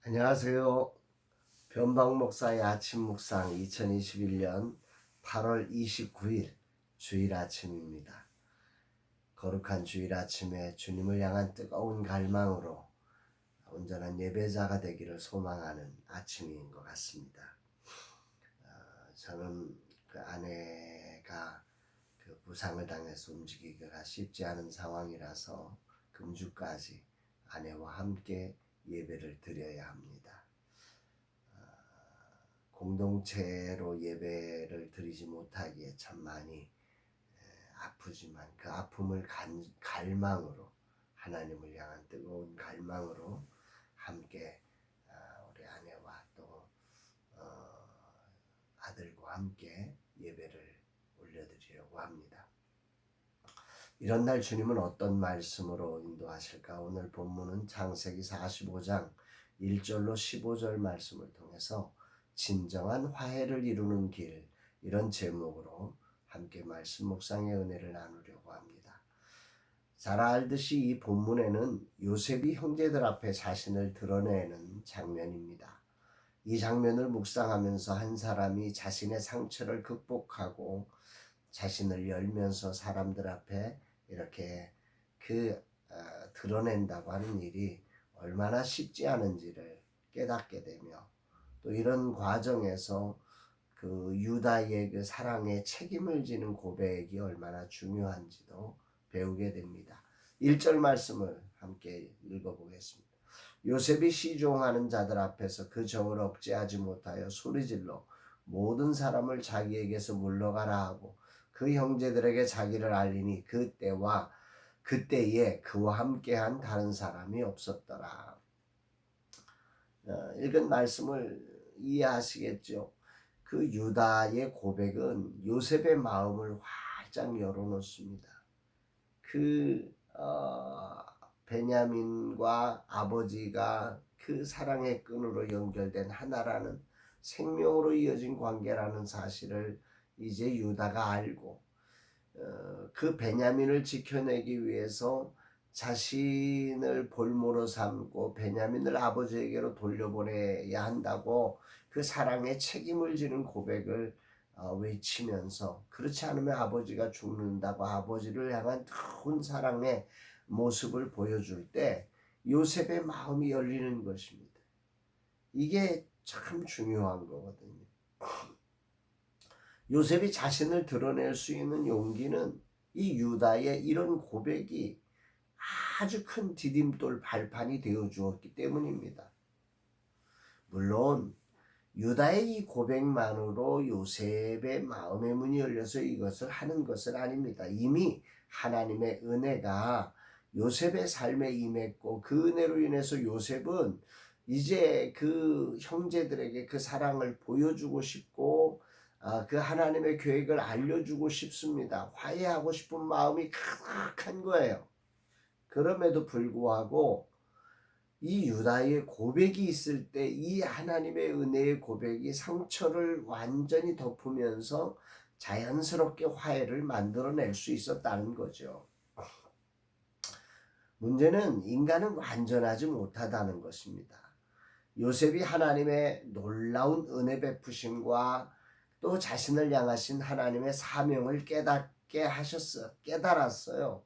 안녕하세요. 변방 목사의 아침 묵상 2021년 8월 29일 주일 아침입니다. 거룩한 주일 아침에 주님을 향한 뜨거운 갈망으로 온전한 예배자가 되기를 소망하는 아침인 것 같습니다. 저는 그 아내가 그 부상을 당해서 움직이기가 쉽지 않은 상황이라서 금주까지 아내와 함께 예배를 드려야 합니다. 공동체로 예배를 드리지 못하기에 참 많이 아프지만 그 아픔을 갈망으로 하나님을 향한 뜨거운 갈망으로 함께 우리 아내와 또 아들과 함께 예배를 올려드리려고 합니다. 이런 날 주님은 어떤 말씀으로 인도하실까? 오늘 본문은 창세기 45장 1절로 15절 말씀을 통해서 진정한 화해를 이루는 길, 이런 제목으로 함께 말씀 묵상의 은혜를 나누려고 합니다. 잘 알듯이 이 본문에는 요셉이 형제들 앞에 자신을 드러내는 장면입니다. 이 장면을 묵상하면서 한 사람이 자신의 상처를 극복하고 자신을 열면서 사람들 앞에 이렇게 드러낸다고 하는 일이 얼마나 쉽지 않은지를 깨닫게 되며, 또 이런 과정에서 그 유다의 그 사랑에 책임을 지는 고백이 얼마나 중요한지도 배우게 됩니다. 1절 말씀을 함께 읽어보겠습니다. 요셉이 시종하는 자들 앞에서 그 정을 억제하지 못하여 소리질러 모든 사람을 자기에게서 물러가라 하고 그 형제들에게 자기를 알리니 그때에 그와 함께한 다른 사람이 없었더라. 읽은 말씀을 이해하시겠죠? 그 유다의 고백은 요셉의 마음을 활짝 열어놓습니다. 베냐민과 아버지가 그 사랑의 끈으로 연결된 하나라는, 생명으로 이어진 관계라는 사실을 이제 유다가 알고 그 베냐민을 지켜내기 위해서 자신을 볼모로 삼고 베냐민을 아버지에게로 돌려보내야 한다고 그 사랑에 책임을 지는 고백을 외치면서, 그렇지 않으면 아버지가 죽는다고 아버지를 향한 큰 사랑의 모습을 보여줄 때 요셉의 마음이 열리는 것입니다. 이게 참 중요한 거거든요. 요셉이 자신을 드러낼 수 있는 용기는 이 유다의 이런 고백이 아주 큰 디딤돌 발판이 되어 주었기 때문입니다. 물론 유다의 이 고백만으로 요셉의 마음의 문이 열려서 이것을 하는 것은 아닙니다. 이미 하나님의 은혜가 요셉의 삶에 임했고 그 은혜로 인해서 요셉은 이제 그 형제들에게 그 사랑을 보여주고 싶고 그 하나님의 계획을 알려주고 싶습니다. 화해하고 싶은 마음이 가득한 거예요. 그럼에도 불구하고 이 유다의 고백이 있을 때 이 하나님의 은혜의 고백이 상처를 완전히 덮으면서 자연스럽게 화해를 만들어낼 수 있었다는 거죠. 문제는 인간은 완전하지 못하다는 것입니다. 요셉이 하나님의 놀라운 은혜 베푸심과 또 자신을 향하신 하나님의 사명을 깨달았어요.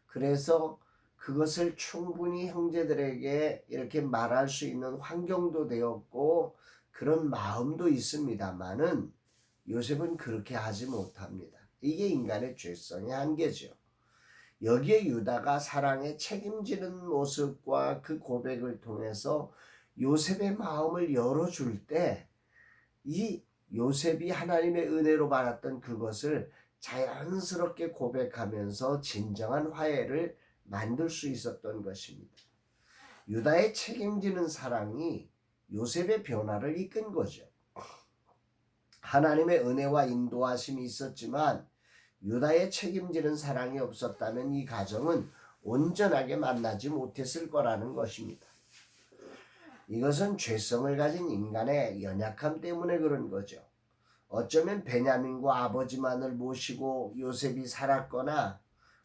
그래서 그것을 충분히 형제들에게 이렇게 말할 수 있는 환경도 되었고 그런 마음도 있습니다만은 요셉은 그렇게 하지 못합니다. 이게 인간의 죄성의 한계죠. 여기에 유다가 사랑에 책임지는 모습과 그 고백을 통해서 요셉의 마음을 열어줄 때 이 요셉이 하나님의 은혜로 받았던 그것을 자연스럽게 고백하면서 진정한 화해를 만들 수 있었던 것입니다. 유다의 책임지는 사랑이 요셉의 변화를 이끈 거죠. 하나님의 은혜와 인도하심이 있었지만 유다의 책임지는 사랑이 없었다면 이 가정은 온전하게 만나지 못했을 거라는 것입니다. 이것은 죄성을 가진 인간의 연약함 때문에 그런 거죠. 어쩌면 베냐민과 아버지만을 모시고 요셉이 살았거나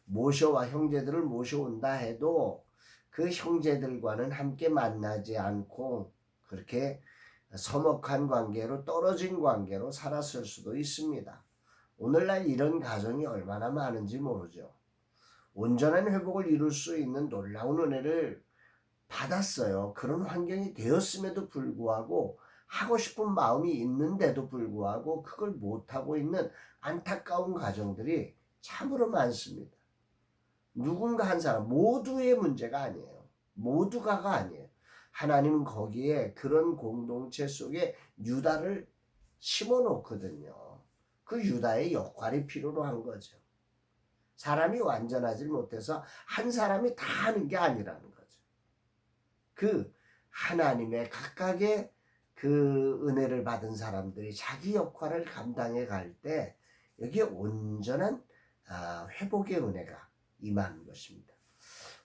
형제들을 모셔온다 해도 그 형제들과는 함께 만나지 않고 그렇게 서먹한 관계로 떨어진 관계로 살았을 수도 있습니다. 오늘날 이런 가정이 얼마나 많은지 모르죠. 온전한 회복을 이룰 수 있는 놀라운 은혜를 받았어요. 그런 환경이 되었음에도 불구하고 하고 싶은 마음이 있는데도 불구하고 그걸 못하고 있는 안타까운 가정들이 참으로 많습니다. 누군가 한 사람, 모두의 문제가 아니에요. 모두가가 아니에요. 하나님은 거기에 그런 공동체 속에 유다를 심어놓거든요. 그 유다의 역할이 필요로 한 거죠. 사람이 완전하지 못해서 한 사람이 다 하는 게 아니라는 거죠. 그 하나님의 각각의 그 은혜를 받은 사람들이 자기 역할을 감당해 갈 때 여기에 온전한 회복의 은혜가 임하는 것입니다.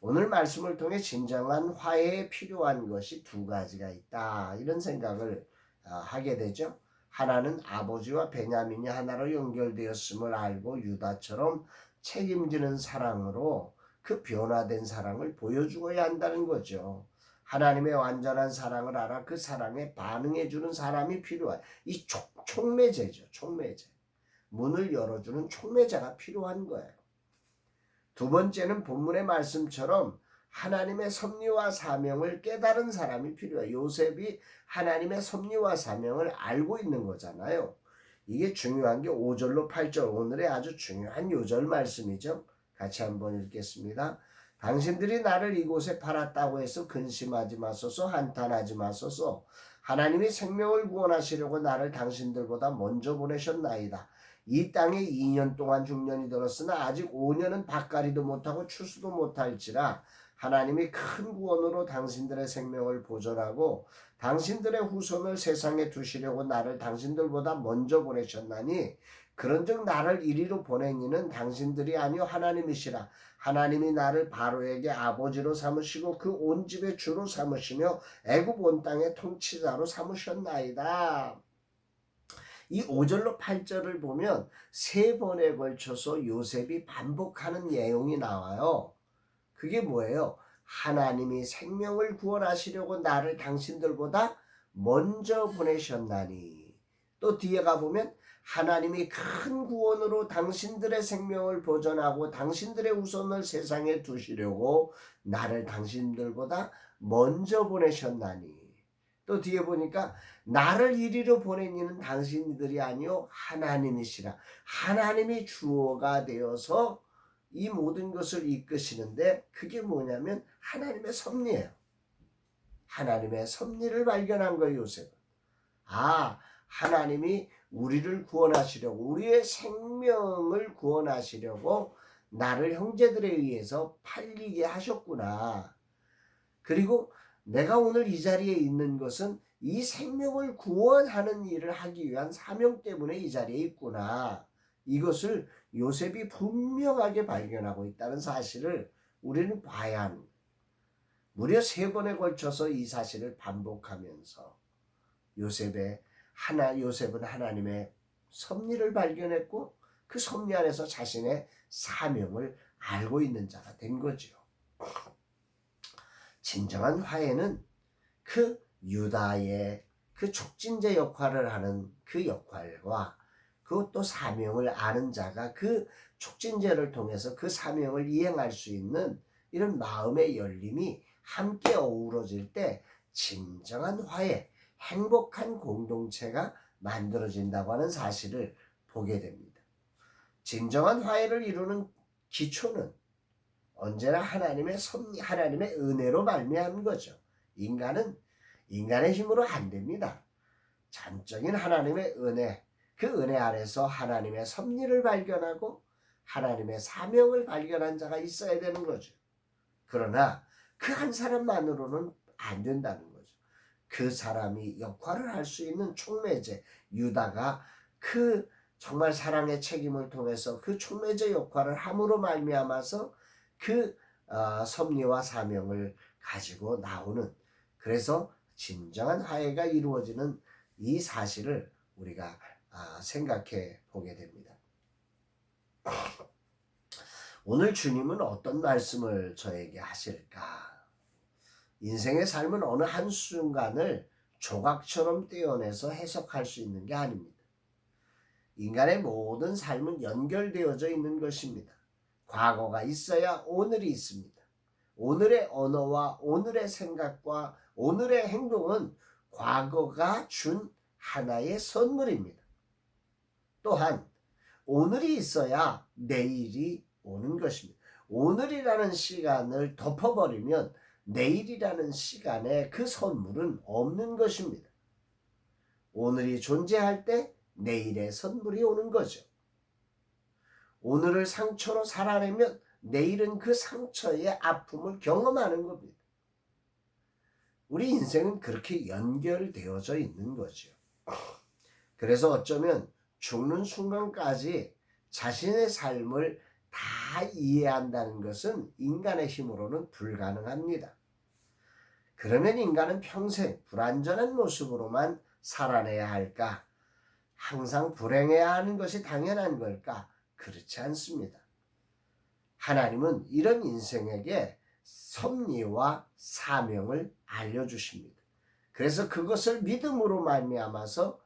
오늘 말씀을 통해 진정한 화해에 필요한 것이 두 가지가 있다. 이런 생각을 하게 되죠. 하나는 아버지와 베냐민이 하나로 연결되었음을 알고 유다처럼 책임지는 사랑으로 그 변화된 사랑을 보여주어야 한다는 거죠. 하나님의 완전한 사랑을 알아 그 사랑에 반응해주는 사람이 필요한 이 촉매제죠. 촉매제. 문을 열어주는 촉매자가 필요한 거예요. 두 번째는 본문의 말씀처럼 하나님의 섭리와 사명을 깨달은 사람이 필요해요. 요셉이 하나님의 섭리와 사명을 알고 있는 거잖아요. 이게 중요한 게 5절로 8절 오늘의 아주 중요한 요절 말씀이죠. 같이 한번 읽겠습니다. 당신들이 나를 이곳에 팔았다고 해서 근심하지 마소서 한탄하지 마소서. 하나님이 생명을 구원하시려고 나를 당신들보다 먼저 보내셨나이다. 이 땅에 2년 동안 흉년이 들었으나 아직 5년은 밭가리도 못하고 추수도 못할지라 하나님이 큰 구원으로 당신들의 생명을 보존하고 당신들의 후손을 세상에 두시려고 나를 당신들보다 먼저 보내셨나니 그런즉 나를 이리로 보낸 이는 당신들이 아니요 하나님이시라. 하나님이 나를 바로에게 아버지로 삼으시고 그 온 집의 주로 삼으시며 애굽 온 땅의 통치자로 삼으셨나이다. 이 5절로 8절을 보면 세 번에 걸쳐서 요셉이 반복하는 내용이 나와요. 그게 뭐예요? 하나님이 생명을 구원하시려고 나를 당신들보다 먼저 보내셨나니. 또 뒤에 가보면 하나님이 큰 구원으로 당신들의 생명을 보존하고 당신들의 후손을 세상에 두시려고 나를 당신들보다 먼저 보내셨나니. 또 뒤에 보니까 나를 이리로 보낸 이는 당신들이 아니요 하나님이시라. 하나님이 주어가 되어서 이 모든 것을 이끄시는데 그게 뭐냐면 하나님의 섭리예요. 하나님의 섭리를 발견한 거예요. 요셉은. 하나님이 우리를 구원하시려고 우리의 생명을 구원하시려고 나를 형제들에 의해서 팔리게 하셨구나. 그리고 내가 오늘 이 자리에 있는 것은 이 생명을 구원하는 일을 하기 위한 사명 때문에 이 자리에 있구나. 이것을 요셉이 분명하게 발견하고 있다는 사실을 우리는 봐야 합니다. 무려 3번에 걸쳐서 이 사실을 반복하면서 요셉은 하나님의 섭리를 발견했고 그 섭리 안에서 자신의 사명을 알고 있는 자가 된 거죠. 진정한 화해는 그 유다의 그 촉진제 역할을 하는 그 역할과 그것도 사명을 아는 자가 그 촉진제를 통해서 그 사명을 이행할 수 있는 이런 마음의 열림이 함께 어우러질 때 진정한 화해, 행복한 공동체가 만들어진다고 하는 사실을 보게 됩니다. 진정한 화해를 이루는 기초는 언제나 하나님의 섭리, 하나님의 은혜로 말미암은 거죠. 인간은 인간의 힘으로 안 됩니다. 전적인 하나님의 은혜, 그 은혜 아래서 하나님의 섭리를 발견하고 하나님의 사명을 발견한 자가 있어야 되는 거죠. 그러나 그 한 사람만으로는 안 된다는 거죠. 그 사람이 역할을 할 수 있는 촉매제, 유다가 그 정말 사랑의 책임을 통해서 그 촉매제 역할을 함으로 말미암아서 그 섭리와 사명을 가지고 나오는, 그래서 진정한 화해가 이루어지는 이 사실을 우리가 생각해 보게 됩니다. 오늘 주님은 어떤 말씀을 저에게 하실까? 인생의 삶은 어느 한순간을 조각처럼 떼어내서 해석할 수 있는 게 아닙니다. 인간의 모든 삶은 연결되어져 있는 것입니다. 과거가 있어야 오늘이 있습니다. 오늘의 언어와 오늘의 생각과 오늘의 행동은 과거가 준 하나의 선물입니다. 또한 오늘이 있어야 내일이 오는 것입니다. 오늘이라는 시간을 덮어버리면 내일이라는 시간에 그 선물은 없는 것입니다. 오늘이 존재할 때 내일의 선물이 오는 거죠. 오늘을 상처로 살아내면 내일은 그 상처의 아픔을 경험하는 겁니다. 우리 인생은 그렇게 연결되어져 있는 거죠. 그래서 어쩌면 죽는 순간까지 자신의 삶을 다 이해한다는 것은 인간의 힘으로는 불가능합니다. 그러면 인간은 평생 불완전한 모습으로만 살아내야 할까? 항상 불행해야 하는 것이 당연한 걸까? 그렇지 않습니다. 하나님은 이런 인생에게 섭리와 사명을 알려주십니다. 그래서 그것을 믿음으로 말미암아서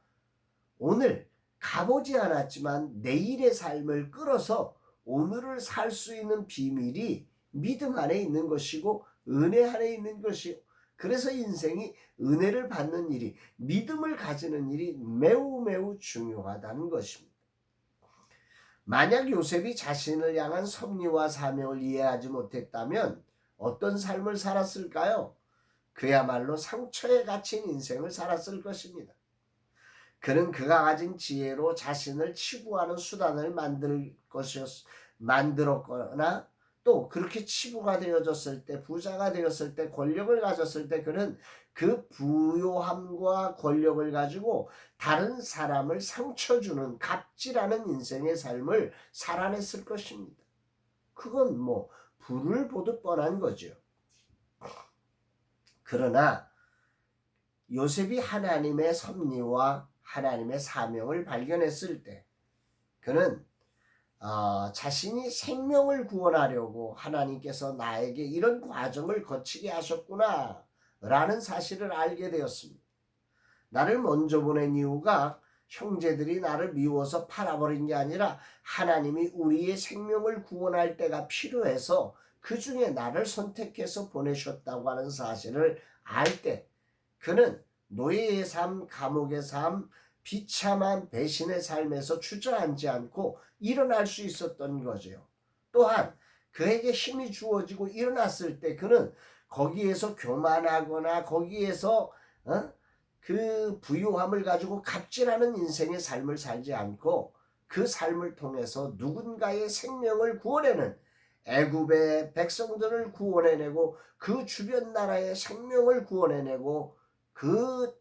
오늘 가보지 않았지만 내일의 삶을 끌어서 오늘을 살 수 있는 비밀이 믿음 안에 있는 것이고 은혜 안에 있는 것이요. 그래서 인생이 은혜를 받는 일이, 믿음을 가지는 일이 매우 매우 중요하다는 것입니다. 만약 요셉이 자신을 향한 섭리와 사명을 이해하지 못했다면 어떤 삶을 살았을까요? 그야말로 상처에 갇힌 인생을 살았을 것입니다. 그는 그가 가진 지혜로 자신을 치부하는 수단을 만들었거나 또 그렇게 치부가 되어졌을 때, 부자가 되었을 때, 권력을 가졌을 때 그는 그 부요함과 권력을 가지고 다른 사람을 상처 주는 갑질하는 인생의 삶을 살아냈을 것입니다. 그건 불을 보듯 뻔한 거죠. 그러나 요셉이 하나님의 섭리와 하나님의 사명을 발견했을 때 그는 자신이 생명을 구원하려고 하나님께서 나에게 이런 과정을 거치게 하셨구나 라는 사실을 알게 되었습니다. 나를 먼저 보낸 이유가 형제들이 나를 미워서 팔아버린 게 아니라 하나님이 우리의 생명을 구원할 때가 필요해서 그 중에 나를 선택해서 보내셨다고 하는 사실을 알 때 그는 노예의 삶, 감옥의 삶, 비참한 배신의 삶에서 주저앉지 않고 일어날 수 있었던 거죠. 또한 그에게 힘이 주어지고 일어났을 때 그는 거기에서 교만하거나 거기에서 그 부유함을 가지고 갑질하는 인생의 삶을 살지 않고 그 삶을 통해서 누군가의 생명을 구원해낸 애굽의 백성들을 구원해내고 그 주변 나라의 생명을 구원해내고 그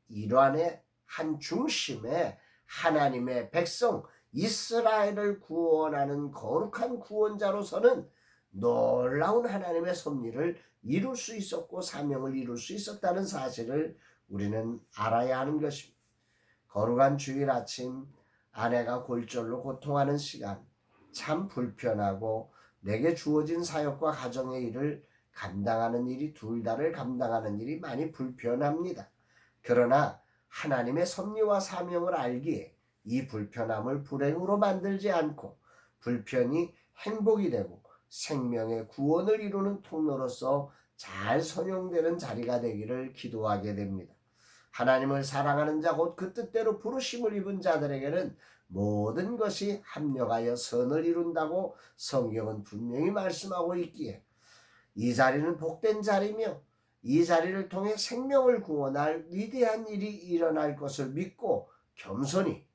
일환의 한 중심에 하나님의 백성 이스라엘을 구원하는 거룩한 구원자로서는 놀라운 하나님의 섭리를 이룰 수 있었고 사명을 이룰 수 있었다는 사실을 우리는 알아야 하는 것입니다. 거룩한 주일 아침 아내가 골절로 고통하는 시간 참 불편하고 내게 주어진 사역과 가정의 일을 감당하는 일이 둘 다를 감당하는 일이 많이 불편합니다. 그러나 하나님의 섭리와 사명을 알기에 이 불편함을 불행으로 만들지 않고 불편이 행복이 되고 생명의 구원을 이루는 통로로서 잘 선용되는 자리가 되기를 기도하게 됩니다. 하나님을 사랑하는 자 곧 그 뜻대로 부르심을 입은 자들에게는 모든 것이 합력하여 선을 이룬다고 성경은 분명히 말씀하고 있기에 이 자리는 복된 자리며 이 자리를 통해 생명을 구원할 위대한 일이 일어날 것을 믿고 겸손히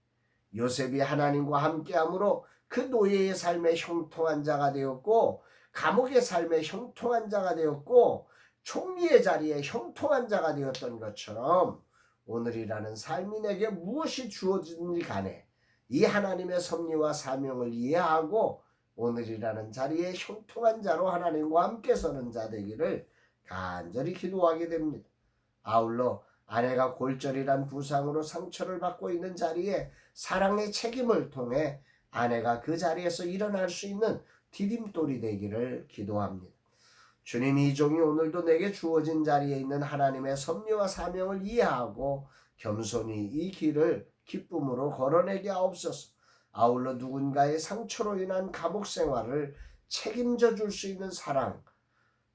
요셉이 하나님과 함께함으로 그 노예의 삶에 형통한 자가 되었고 감옥의 삶에 형통한 자가 되었고 총리의 자리에 형통한 자가 되었던 것처럼 오늘이라는 삶이 내게 무엇이 주어지든지 간에 이 하나님의 섭리와 사명을 이해하고 오늘이라는 자리에 형통한 자로 하나님과 함께 서는 자 되기를 간절히 기도하게 됩니다. 아울러 아내가 골절이란 부상으로 상처를 받고 있는 자리에 사랑의 책임을 통해 아내가 그 자리에서 일어날 수 있는 디딤돌이 되기를 기도합니다. 주님, 이 종이 오늘도 내게 주어진 자리에 있는 하나님의 섭리와 사명을 이해하고 겸손히 이 길을 기쁨으로 걸어내게 하옵소서. 아울러 누군가의 상처로 인한 감옥 생활을 책임져 줄 수 있는 사랑,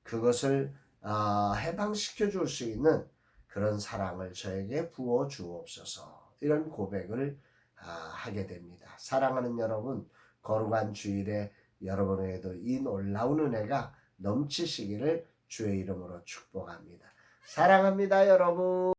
그것을 해방시켜 줄 수 있는 그런 사랑을 저에게 부어 주옵소서. 이런 고백을 하게 됩니다. 사랑하는 여러분, 거룩한 주일에 여러분에게도 이 놀라운 은혜가 넘치시기를 주의 이름으로 축복합니다. 사랑합니다, 여러분.